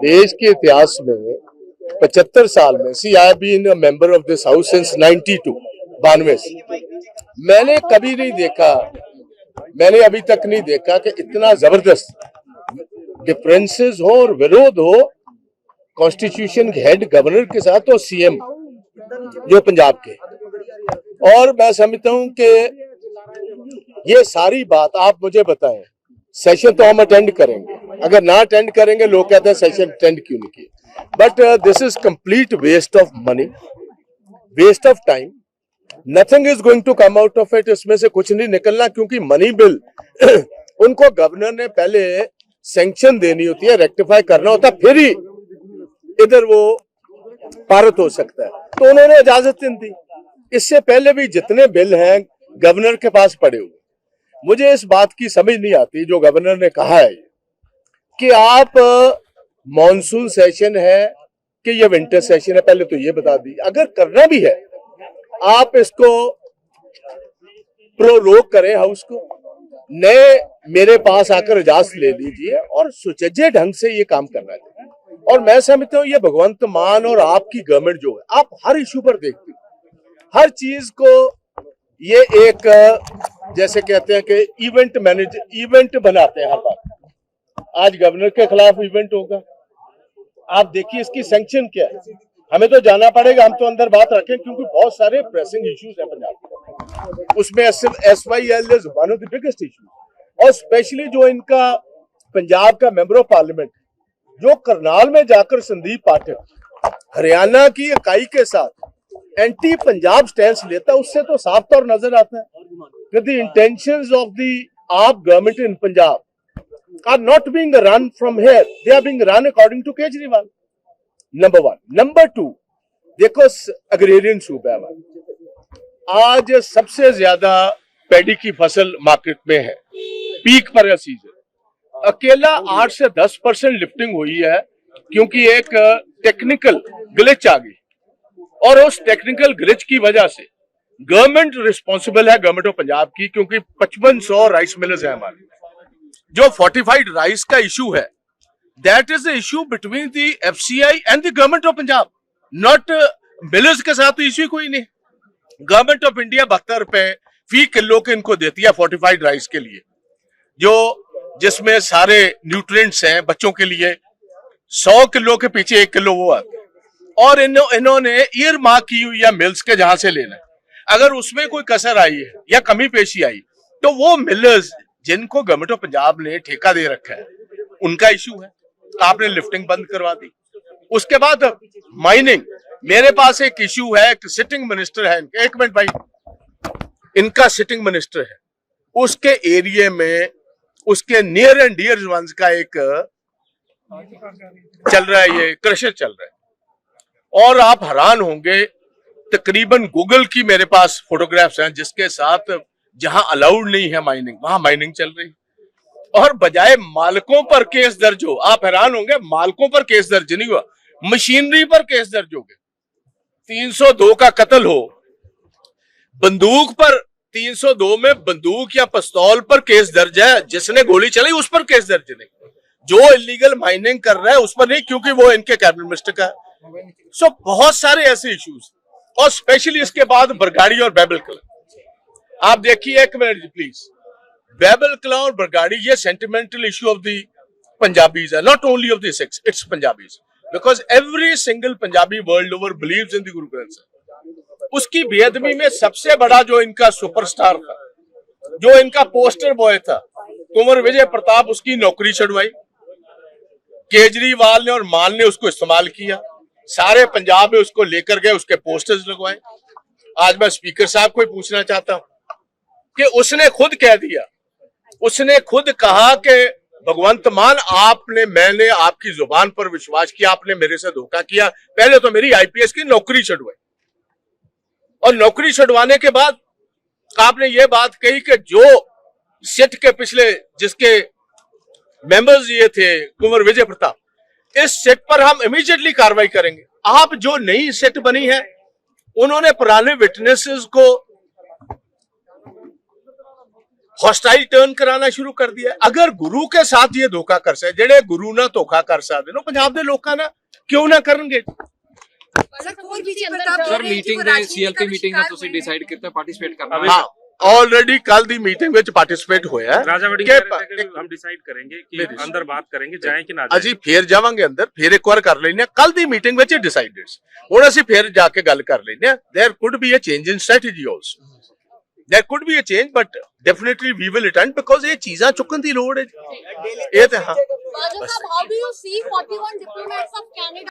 देश के इतिहास में 75 साल में see I been a member of this house since 92 से मैंने कभी नहीं देखा, मैंने अभी तक नहीं देखा कि इतना जबरदस्त डिफरेंसेस हो और विरोध हो कॉन्स्टिट्यूशन के हेड गवर्नर के साथ और सीएम जो पंजाब के। और मैं समझता हूं कि ये सारी बात आप मुझे बताएं, सेशन तो हम अटेंड करेंगे, अगर ना अटेंड करेंगे लोग कहते हैं सेशन अटेंड क्यों नहीं किए, but this is complete waste of money, waste of time, nothing is going to come out of it. इसमें से कुछ नहीं निकलना, क्योंकि मनी बिल उनको गवर्नर ने पहले सैंक्शन देनी होती है, रेक्टिफाई करना होता है, फिर ही इधर वो पारित हो सकता है, तो उन्होंने इजाजत नहीं दी। इससे पहले भी जितने बिल हैं गवर्नर के पास पड़े हुए, मुझे इस बात की समझ नहीं आती जो गवर्नर ने कहा है कि आप मॉनसून सेशन है कि ये विंटर सेशन है, पहले तो ये बता दी। अगर करना भी है आप इसको प्रोरोग करें, हाउस को नए मेरे पास आकर इजाजत ले लीजिए और सुचज्जे ढंग से ये काम करना चाहिए। और मैं समझता हूँ ये भगवंत मान और आपकी गवर्नमेंट जो है, आप हर इशू पर देखते हो, हर चीज को ये एक जैसे कहते हैं कि इवेंट बनाते हैं हर बार। आज गवर्नर के खिलाफ इवेंट होगा, आप देखिए इसकी सैंक्शन क्या है। हमें तो जाना पड़ेगा, हम तो अंदर बात रखें क्योंकि बहुत सारे प्रेसिंग इश्यूज हैं पंजाब, उसमें SYL is one of the biggest issues. और स्पेशली जो इनका पंजाब का मेंबर ऑफ पार्लियामेंट जो करनाल में जाकर संदीप पाठक हरियाणा की इकाई के साथ एंटी पंजाब स्टैंड लेता है, उससे तो साफ तौर नजर आता है कि द इंटेंशंस ऑफ द आप government in Punjab are not being run from here, they are being run according to Kejriwal. Number 1, number 2, देखो अग्रेरियन सूबा है, आज सबसे ज्यादा पैडी की फसल मार्केट में है, पीक पर है सीजन, अकेला 8 से 10% लिफ्टिंग हुई है क्योंकि एक टेक्निकल ग्लिच आ गई, और उस टेक्निकल ग्लिच की वजह से गवर्नमेंट रिस्पॉन्सिबल है, गवर्नमेंट ऑफ पंजाब की, क्योंकि 5500 राइस मिलर्स है हमारे। जो फोर्टिफाइड राइस का इशू है, that is the issue between the FCI and the government of Punjab, not millers के साथ तो इशू कोई नहीं। गवर्नमेंट ऑफ इंडिया 72 रुपए फी किलो के इनको देती है फोर्टिफाइड राइस के लिए, जो जिसमें सारे न्यूट्रिएंट्स हैं बच्चों के लिए। 100 किलो के पीछे 1 किलो वो आते, और इन्होंने ईयर मार्क की हुई है मिल्स के जहां से लेना है। अगर उसमें कोई कसर आई है या कमी पेशी आई तो वो मिलर्स जिनको गवर्नमेंट ऑफ पंजाब ने ठेका दे रखा है उनका इशू है, आपने लिफ्टिंग बंद करवा दी। उसके बाद माइनिंग, मेरे पास एक इशू है, एक सिटिंग मिनिस्टर है, एक मिनट भाई, इनका सिटिंग मिनिस्टर है, उसके एरिया में उसके नियर एंड डियर वंस का एक चल रहा है, ये क्रशर चल रहा है, और आप हैरान होंगे, तकरीबन गूगल की मेरे पास फोटोग्राफ्स हैं जिसके साथ जहां अलाउड नहीं है माइनिंग वहां माइनिंग चल रही, और बजाय मालिकों पर केस दर्ज हो, आप हैरान होंगे, मालिकों पर केस दर्ज नहीं हुआ, मशीनरी पर केस दर्ज हो गए। 302 का कत्ल हो, बंदूक पर 302 में बंदूक या पिस्तौल पर केस दर्ज है, जिसने गोली चलाई उस पर केस दर्ज नहीं, जो इलीगल माइनिंग कर रहा है उस पर नहीं, क्योंकि वो इनके कैबिनेट मिनिस्टर का है। सो बहुत सारे ऐसे इश्यूज, और स्पेशली इसके बाद बरगाड़ी और बैबल कला। आप देखिए, एक मिनट प्लीज, बैबल कला और बरगाड़ी ये sentimental issue of the Punjabis है, not only of the Sikhs, it's Punjabis, because every single Punjabi world over believes in the Guru Granth Sahib. उसकी बेअदबी में सबसे बड़ा जो इनका सुपरस्टार था, जो इनका पोस्टर बॉय था, कुंवर विजय प्रताप, उसकी नौकरी छुड़वाई, केजरीवाल ने और मान ने उसको इस्तेमाल किया, सारे पंजाब में उसको लेकर गए, उसके पोस्टर्स लगवाए। आज मैं स्पीकर साहब को ही पूछना चाहता हूं कि उसने खुद कह दिया, उसने खुद कहा कि भगवंत मान आपने, मैंने आपकी जुबान पर विश्वास किया, आपने मेरे से धोखा किया, पहले तो मेरी IPS की नौकरी छुड़वाई, और नौकरी छुड़वाने के बाद आपने ये बात कही कि जो सिट के पिछले जिसके मेंबर्स ये थे कुंवर विजय प्रताप, इस सिट पर हम इमीडिएटली कार्रवाई करेंगे। आप जो नई सिट बनी है उन्होंने पुराने विटनेसेस को हॉस्टाइल टर्न कराना शुरू कर दिया। अगर गुरु के साथ ये धोखा कर सकते, जेड़े गुरु ना धोखा कर सकते नो पंजाब दे लोकां ना क्यों ना करनगे। ਸਰ ਮੀਟਿੰਗ ਦੇ ਸੀਐਲਪੀ ਮੀਟਿੰਗ ਦਾ ਤੁਸੀਂ ਡਿਸਾਈਡ ਕੀਤਾ ਪਾਰਟਿਸਿਪੇਟ ਕਰਨਾ हाँ ऑलरेडी कल दी मीटिंग में पार्टिसिपेट होया है। राजा वड़िंग कह रहे थे कि हम डिसाइड करेंगे कि अंदर बात करेंगे जाएं कि ना जाएं। अजी फिर जावांगे अंदर, फिर एक बार कर लेने कल दी मीटिंग में डिसाइडेड हुण असीं फिर जाके गल कर लेने। There could be a change in strategy also, there could be a change but definitely we will attend because ये चीज़ां चुकन दी लोड़ है। ये ते हां Raja Sahab, how do you see 41 diplomats of Canada